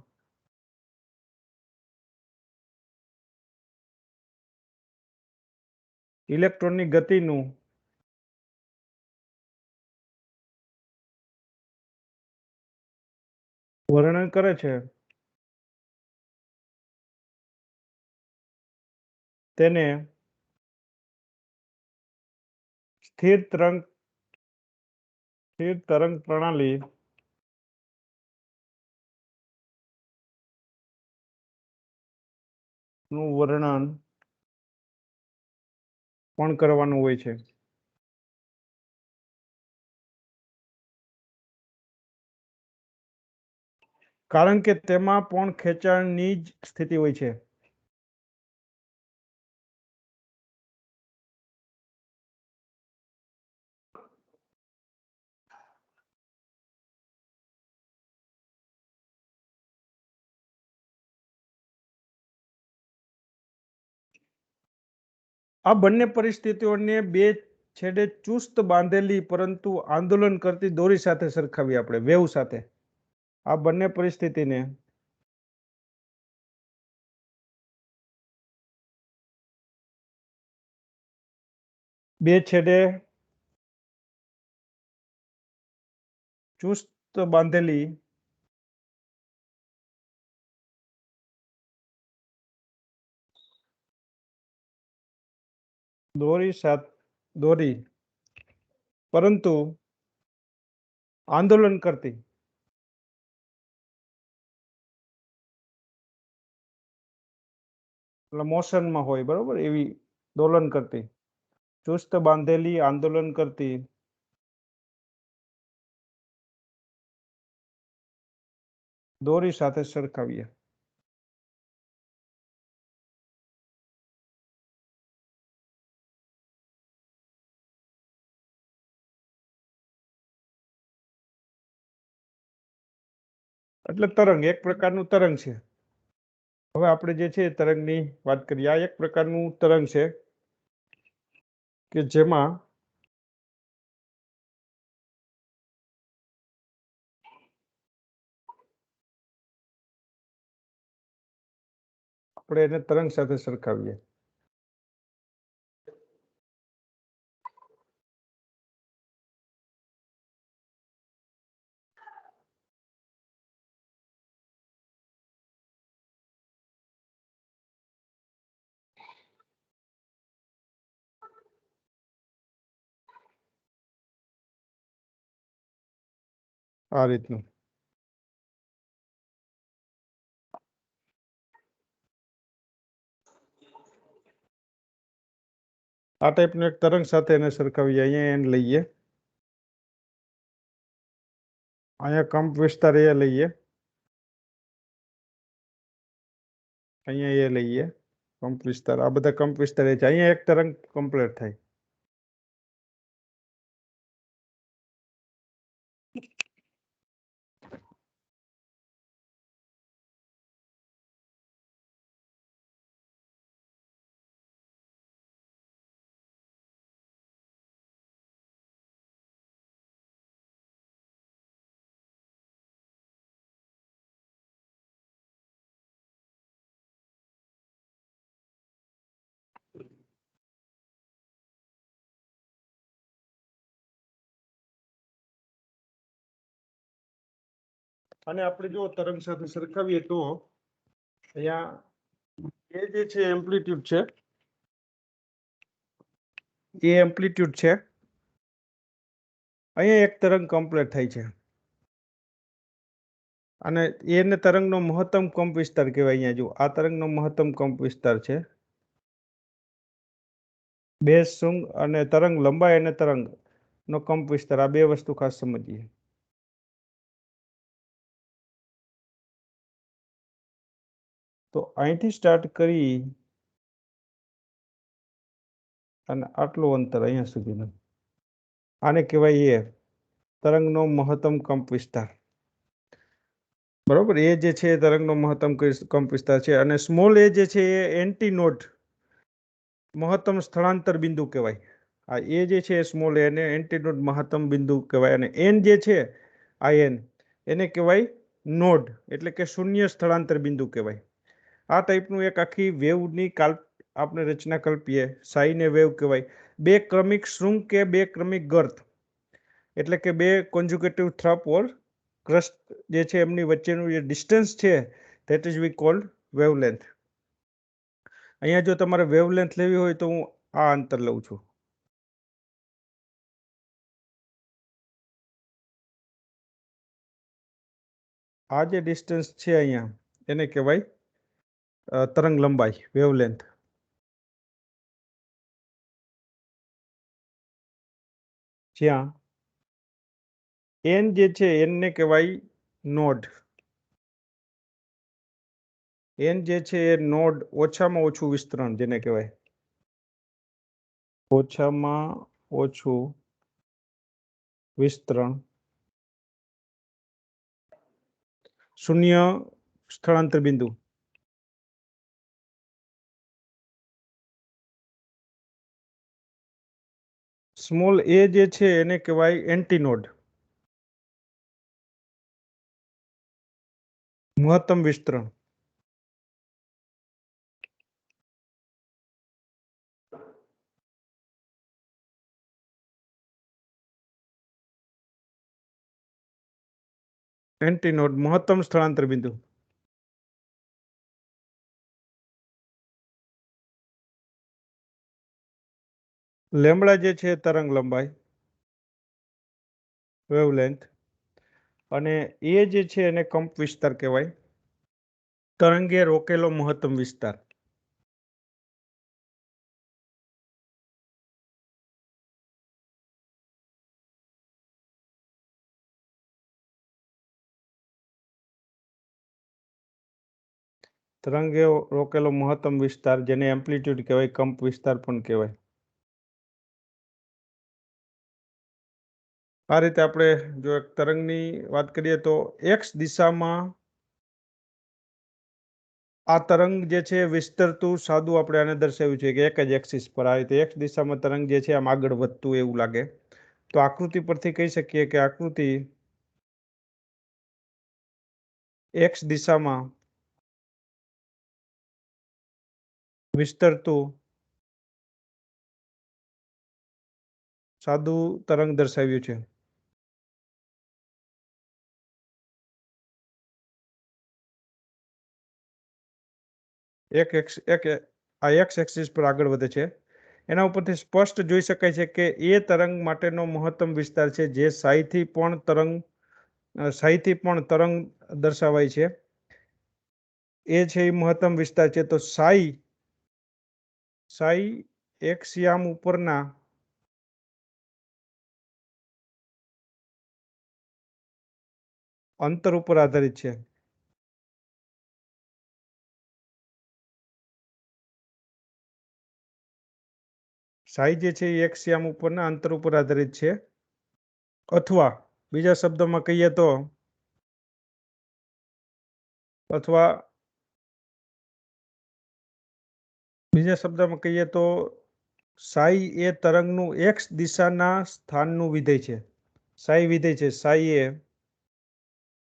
ઇલેક્ટ્રોનની ગતિનું વર્ણન કરે છે તેને સ્થિર તરંગ પ્રણાલી નું વર્ણન પણ કરવાનું હોય છે. કારણ કે તેમાં પણ ખેંચાણની જ સ્થિતિ હોય છે. આ બંને પરિસ્થિતિઓને બે છેડે ચુસ્ત બાંધેલી પરંતુ આંદોલન કરતી દોરી સાથે સરખાવી આપણે વેવ સાથે. આ બંને પરિસ્થિતિને બે છેડે ચુસ્ત બાંધેલી દોરી પરંતુ આંદોલન કરતી એટલે મોશનમાં હોય, બરોબર, એવી દોલન કરતી ચુસ્ત બાંધેલી આંદોલન કરતી દોરી સાથે સરખાવીએ. એટલે તરંગ એક પ્રકારનું તરંગ છે. હવે આપણે જે છે તરંગની વાત કરીએ. આ એક પ્રકારનું તરંગ છે કે જેમાં આપણે એને તરંગ સાથે સરખાવીએ. આ રીતનું આ ટાઈપનું એક તરંગ સાથે એને સરખાવીએ. અહીંયા એને લઈએ, અહીંયા કંપ વિસ્તાર એ લઈએ, અહીંયા એ લઈએ કંપ વિસ્તાર. આ બધા કંપ વિસ્તાર એ છે. અહીંયા એક તરંગ કમ્પ્લીટ થાય. અને આપણે જો તરંગ સાથે સરખાવીએ તો અહીંયા એ જે છે એમ્પ્લિટ્યુડ છે, એ એમ્પ્લિટ્યુડ છે. અહીંયા એક તરંગ કમ્પ્લીટ થાય છે અને એને તરંગનો મહત્તમ કંપ વિસ્તાર કહેવાય. અહીંયા જો આ તરંગનો મહત્તમ કંપ વિસ્તાર છે. બેઝ શૃંગ અને તરંગ લંબાઈ અને તરંગનો કંપ વિસ્તાર, આ બે વસ્તુ ખાસ સમજીએ. તો અહીંથી સ્ટાર્ટ કરી અને આટલું અંતર અહીંયા સુધીનું, આને કહેવાય એ તરંગનો મહત્તમ કંપ વિસ્તાર. બરોબર, એ જે છે તરંગનો મહત્તમ કંપ વિસ્તાર છે. અને સ્મોલ એ જે છે એ એન્ટીનોડ મહત્તમ સ્થળાંતર બિંદુ કહેવાય. આ એ જે છે સ્મોલ એને એન્ટીનોડ મહત્તમ બિંદુ કહેવાય. અને એન જે છે આ એન એને કહેવાય નોડ, એટલે કે શૂન્ય સ્થળાંતર બિંદુ કહેવાય. આ ટાઈપનું એક આખી વેવની આપણે રચના કલ્પીએ. સાઈને વેવ કહેવાય. બે ક્રમિક શૃંગ કે બે ક્રમિક ગર્ત, એટલે કે બે કોન્જ્યુગેટિવ થ્રપ ઓર ક્રસ્ટ જે છે એમની વચ્ચેનું જે ડિસ્ટન્સ છે that is we called wavelength. અહીંયા જો તમારે વેવલેન્થ લેવી હોય તો હું આ અંતર લઉં છું. આ જે ડિસ્ટન્સ છે અહીંયા એને કહેવાય તરંગ લંબાઈ, વેવલેન્થ. જ્યાં એન જે છે એને કહેવાય નોડ. એન જે છે એ નોડ ઓછામાં ઓછું વિસ્તરણ જેને કહેવાય, ઓછામાં ઓછું વિસ્તરણ, શૂન્ય સ્થળાંતર બિંદુ. સ્મોલ એ જે છે એને કહેવાય એન્ટીનોડ, મહત્તમ વિસ્તરણ. એન્ટીનોડ મહત્તમ સ્થળાંતર બિંદુ. લેમ્બડા જે છે તરંગ લંબાઈ, વેવલેન્થ, અને એ જે છે એને કંપ વિસ્તાર કહેવાય, તરંગે રોકેલો મહત્તમ વિસ્તાર. તરંગે રોકેલો મહત્તમ વિસ્તાર જેને એમ્પ્લિટ્યુડ કહેવાય, કંપ વિસ્તાર પણ કહેવાય. આ રીતે આપણે જો એક તરંગની વાત કરીએ તો એક્સ દિશામાં આ તરંગ જે છે વિસ્તરતું સાદું આપણે આને દર્શાવ્યું છે કે એક જ એક્સિસ પર આ રીતે એક્સ દિશામાં તરંગ જે છે આમ આગળ વધતું એવું લાગે. તો આકૃતિ પરથી કહી શકીએ કે આકૃતિ એક્સ દિશામાં વિસ્તરતું સાદું તરંગ દર્શાવ્યું છે. આ એક્સ એક્સિસ પર આગળ વધે છે. એના ઉપરથી સ્પષ્ટ જોઈ શકાય છે કે એ તરંગ માટેનો મહત્તમ વિસ્તાર છે જે સાઈથી પણ તરંગ દર્શાવાય છે. એ છે એ મહત્તમ વિસ્તાર છે. તો સાઈ એક્સિયામ ઉપરના અંતર ઉપર આધારિત છે. સાઈ જે છે એ એક્સિયામ ઉપરના અંતર ઉપર આધારિત છે. અથવા બીજા શબ્દોમાં કહીએ તો સાઈ એ તરંગનું એક્સ દિશાના સ્થાનનું વિધેય છે. સાઈ વિધેય છે. સાઈ એ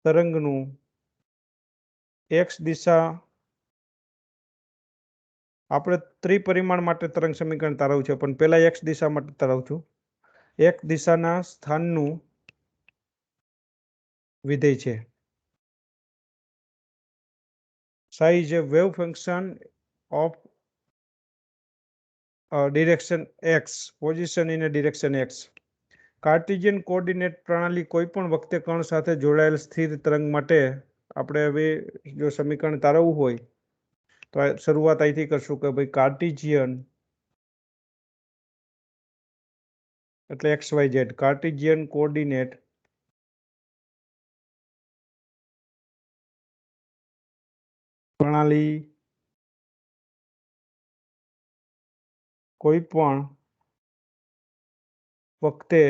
તરંગનું એક્સ દિશા, આપણે ત્રિપરિમાણ માટે તરંગ સમીકરણ તારવ્યું છે પણ પહેલા એક્સ દિશા માટે તારવું છું. એક દિશાના સ્થાનનું વિધેય છે. psi is a wave function of direction x, position in a direction x. Cartesian coordinate પ્રણાલી કોઈ પણ વખતે કણ સાથે જોડાયેલ સ્થિર તરંગ માટે આપણે હવે જો સમીકરણ તારવવું હોય તો શરૂઆત અહીંથી કરશું કે ભાઈ કાર્ટેશિયન એટલે XYZ, કાર્ટેશિયન કોઓર્ડિનેટ પ્રણાલી કોઈ પણ વખતે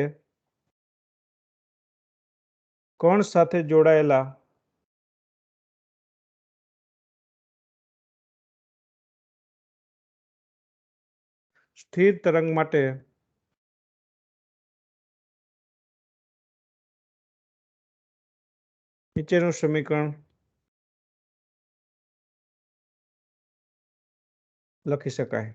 કણ સાથે જોડાયેલા સ્થિર તરંગ માટે નીચેનું સમીકરણ લખી શકાય.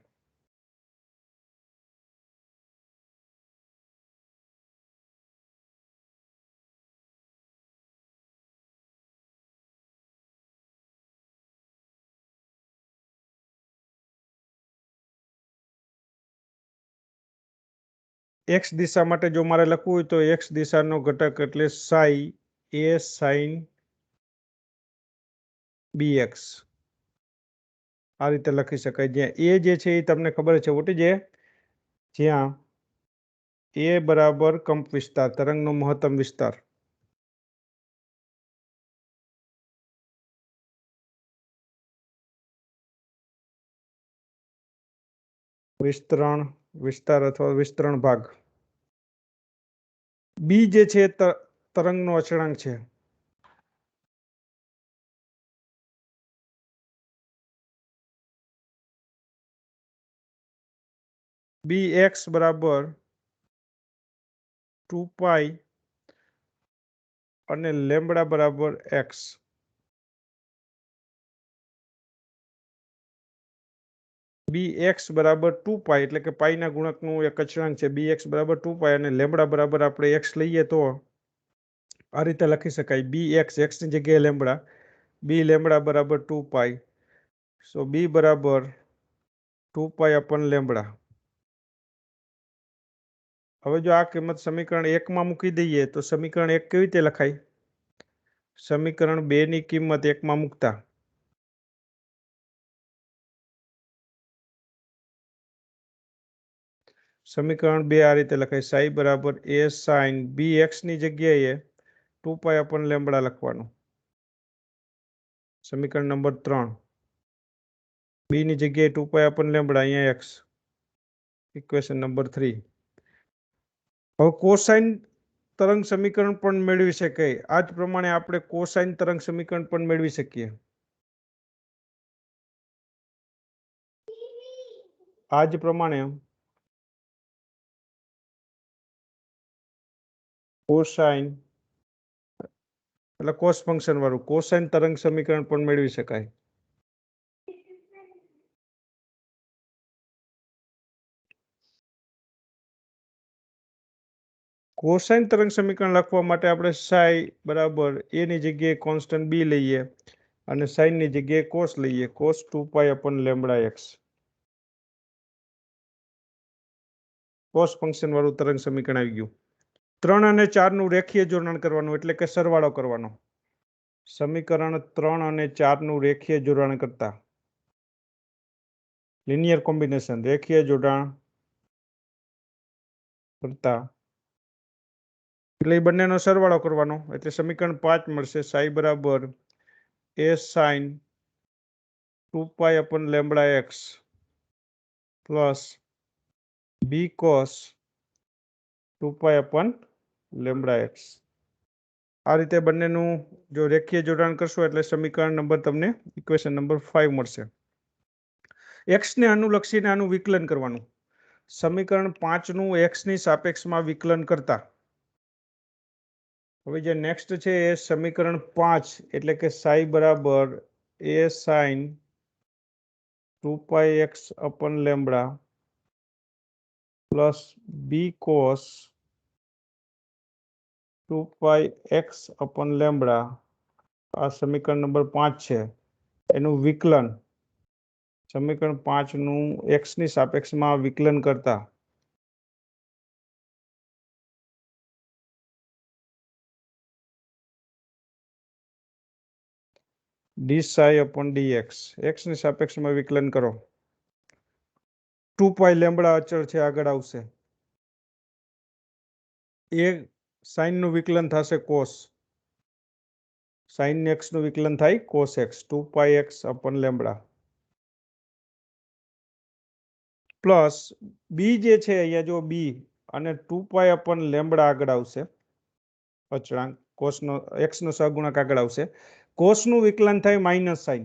એક્સ દિશા માટે જો મારે લખવું હોય તો એક્સ દિશાનો ઘટક એટલે સાઈ એ સાઈન બીએક્સ આ રીતે લખી શકાય. જ્યાં એ જે છે એ તમને ખબર છે વોટ ઇઝ એ, જ્યાં એ બરાબર કંપ વિસ્તાર, તરંગનો મહત્તમ વિસ્તાર. વિસ્તાર અથવા વિસ્તરણ ભાગ. બી જે છે તરંગનો અચળાંક છે. બી એક્સ બરાબર 2 પાઈ અને લેમ્બડા બરાબર x. bx બરાબર 2 પાઈ એટલે કે પાઈના ગુણકનું એક અચળાંક છે. bx બરાબર 2 પાઈ અને લેમ્બડા બરાબર આપણે x લઈએ તો આ રીતે લખી શકાય bx, x ની જગ્યાએ લેમ્બડા, b લેમ્બડા બરાબર 2 પાઈ. સો b બરાબર 2 પાઈ અપન લેમ્બડા. હવે જો આ કિંમત સમીકરણ 1 માં મૂકી દઈએ તો સમીકરણ 1 કેવી રીતે લખાય? સમીકરણ 2 ની કિંમત 1 માં મૂકતા સમીકરણ 2 આ રીતે લખાય સાઈ બરાબર a સાઇન bx ની જગ્યાએ 2 પાઈ અપન લેમ્બડા લખવાનું. સમીકરણ નંબર 3 b ની જગ્યાએ 2 પાઈ અપન લેમ્બડા, અહીંયા x. Equation number 3. હવે કોસાઇન તરંગ સમીકરણ પણ મેળવી શકાય. આ જ પ્રમાણે આપણે કોસાઇન તરંગ સમીકરણ પણ મેળવી શકીએ. આ જ પ્રમાણે કોસાઇન એટલે કોસ ફંક્શન વાળું કોસાઇન તરંગ સમીકરણ પણ મેળવી શકાય. કોસાઇન તરંગ સમીકરણ લખવા માટે આપણે સાઈ બરાબર a ની જગ્યાએ કોન્સ્ટન્ટ b લઈએ અને સાઇન ની જગ્યાએ કોસ લઈએ. Cos 2 pi upon lambda x. Cos function વાળું તરંગ સમીકરણ આવી ગયું. 3 અને 4 નું રેખીય જોડાણ કરવાનું એટલે કે સરવાળો કરવાનો. સમીકરણ 3 અને 4 નું રેખીય જોડાણ કરતા લિનિયર કોમ્બિનેશન રેખીય જોડાણ કરતા એટલે એ બંનેનો સરવાળો કરવાનો એટલે સમીકરણ 5 મળશે સાઈ બરાબર a sine 2 pi upon lambda x plus b cos 2 pi upon lambda x. આ રીતે બંનેનું જો રેખીય જોડાણ કરશો એટલે સમીકરણ નંબર તમને ઇક્વેશન નંબર 5 મળશે. x ને અનુલક્ષીને આનું વિકલન કરવાનું. સમીકરણ 5 નું x ની સાપેક્ષમાં વિકલન કરતા હવે જે નેક્સ્ટ છે એ સમીકરણ 5 એટલે કે સાઈ બરાબર a sine 2 pi x upon lambda plus b cos 2 pi x upon lambda. આ સમીકરણ નંબર 5 છે એનું વિકલન સમીકરણ 5 નું x ની સાપેક્ષમાં વિકલન કરતા D Sai upon dx. x ની સાપેક્ષમાં વિકલન કરો. 2 પાઈ લેમ્બડા અચળ છે આગળ આવશે. એ સાઇન નું વિકલન થશે કોસ. સાઇન x નું વિકલન થાય cos x 2 pi x upon lambda plus બી જે છે અહીંયા જો બી અને 2 પાઈ અપન લેમ્બડા આગળ આવશે અચળાંક કોસનો x નો સહગુણક આગળ આવશે. કોસનું વિકલન થાય માઇનસ સાઇન.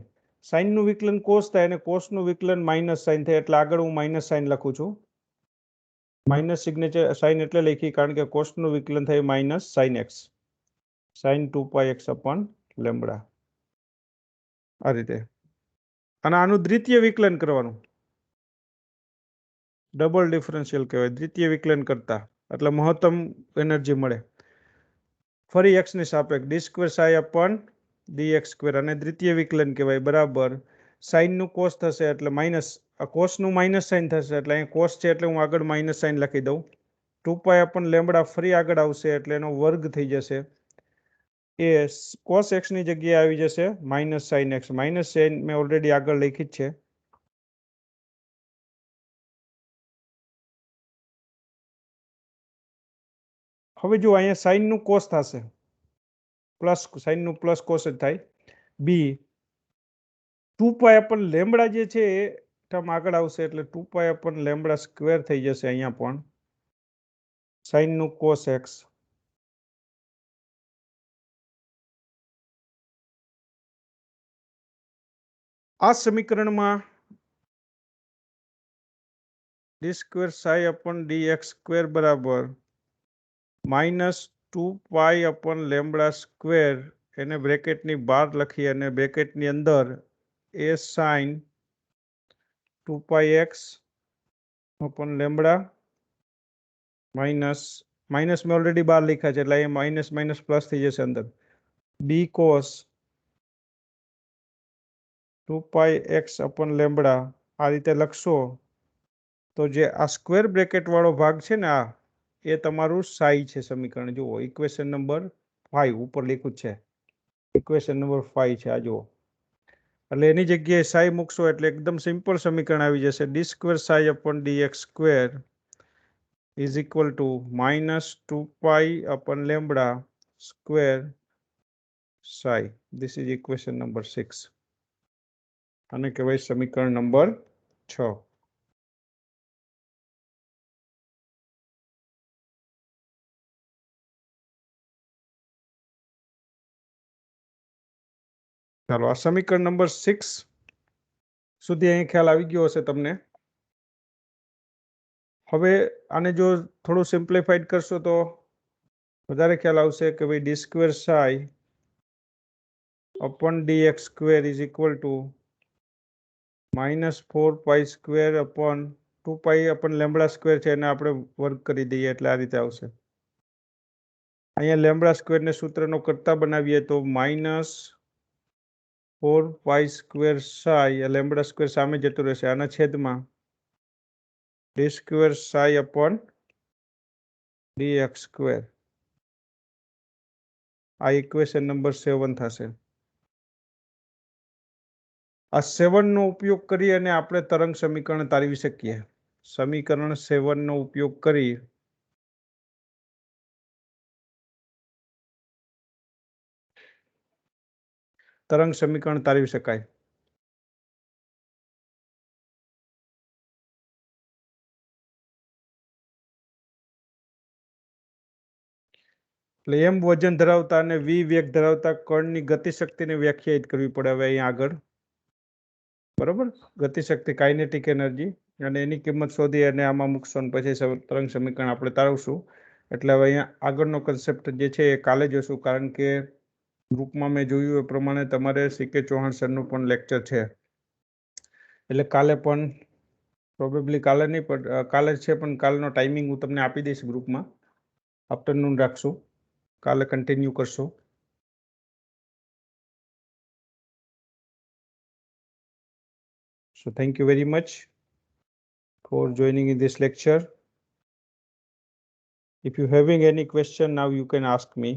સાઇનનું વિકલન કોસ થાય અને કોસનું વિકલન માઇનસ સાઇન થાય એટલે આગળ હું માઇનસ સાઇન લખું છું. માઇનસ સિગ્નેચર સાઇન એટલે લખી કારણ કે કોસનું વિકલન થાય minus sign x sign 2 pi x upon lambda. આ રીતે અને આનું દ્વિતીય વિકલન કરવાનું. ડબલ ડિફરન્શિયલ કહેવાય દ્વિતીય વિકલન કરતા એટલે મહત્તમ એનર્જી મળે. ફરી x ની સાપેક્ષ d square psi upon dx square અને દ્વિતીય વિકલન કહેવાય બરાબર સાઇનનું કોસ થશે એટલે માઇનસ કોસનું માઇનસ સાઇન થશે એટલે અહીં કોસ છે એટલે હું આગળ માઇનસ સાઇન લખી દઉં. 2 પાઈ અપન લેમ્બડા ફરી આગળ આવશે એટલે એનો વર્ગ થઈ જશે. એ કોસ x ની જગ્યાએ આવી જશે minus sign x. Minus sign મેં ઓલરેડી આગળ લખી જ છે. હવે જો અહીંયા સાઇનનું કોસ થશે પ્લસ સાઇનનું પ્લસ કોસ જ થાય. બી 2 પાઈ અપન લેમ્બડા જે છે એ ટર્મ આગળ આવશે એટલે 2 પાઈ અપન લેમ્બડા સ્ક્વેર થઈ જશે અહીંયા પણ સાઇનનું કોસ x આ સમીકરણમાં d square psi upon dx square બરાબર માઇનસ 2π/λ², એને બ્રેકેટની બહાર લખી અને બ્રેકેટની અંદર a sin 2πx/λ માઇનસ મેં ઓલરેડી બહાર લખ્યા છે એટલે એ માઇનસ માઇનસ પ્લસ થઈ જશે અંદર. b cos 2πx/λ આ રીતે લખશો તો જે આ સ્ક્વેર બ્રેકેટ વાળો ભાગ છે ને આ એ તમારું સાઈ છે સમીકરણ. જુઓ ઇક્વેશન નંબર 5 ઉપર લખ્યું છે, ઇક્વેશન નંબર 5 છે આ જુઓ. એટલે એની જગ્યાએ સાઈ મૂકશો એટલે એકદમ સિમ્પલ સમીકરણ આવી જશે. d²ψ/dx² is equal to -2π/λ² psi. This is equation number 6. આને કહેવાય સમીકરણ નંબર 6. ચાલો આ સમીકરણ નંબર 6 સુધી અહીં ખ્યાલ આવી ગયો હશે તમને. હવે આને જો થોડું સિમ્પ્લિફાઈડ કરશો તો વધારે ખ્યાલ આવશે કે ભાઈ d²ψ/dx² is equal to -4π² છે એને આપણે વર્ગ કરી દઈએ એટલે આ રીતે આવશે. અહીંયા λ² ને સૂત્રનો કરતા બનાવીએ તો -4π² psi, λ² સામે જતું રહેશે, આના છેદમાં d²ψ/dx². આ ઇક્વેશન નંબર 7 થશે. આ 7 નો ઉપયોગ કરી અને આપણે તરંગ સમીકરણ તારવી શકીએ. સમીકરણ 7 નો ઉપયોગ કરી તરંગ સમીકરણ તારવી શકાય. એટલે એમ વજન ધરાવતા અને v વેગ ધરાવતા કણની ગતિશક્તિને વ્યાખ્યાયિત કરવી પડે હવે અહીંયા આગળ. બરોબર, ગતિશક્તિ કાઇનેટિક એનર્જી, અને એની કિંમત શોધી અને આમાં મૂકશો અને પછી તરંગ સમીકરણ આપણે તારવશું. એટલે હવે અહીંયા આગળનો કન્સેપ્ટ જે છે એ કાલે જોશું, કારણ કે ગ્રુપમાં મેં જોયું એ પ્રમાણે તમારે CK ચૌહાણ સરનું પણ લેક્ચર છે. એટલે કાલે પણ પ્રોબેબલી કાલે નહીં પણ કાલે છે, પણ કાલનો ટાઈમિંગ હું તમને આપી દઈશ ગ્રુપમાં. આફ્ટરનૂન રાખશું, કાલે કન્ટિન્યુ કરશું. So thank you very much for joining in this lecture. If you having any question now, you can ask me.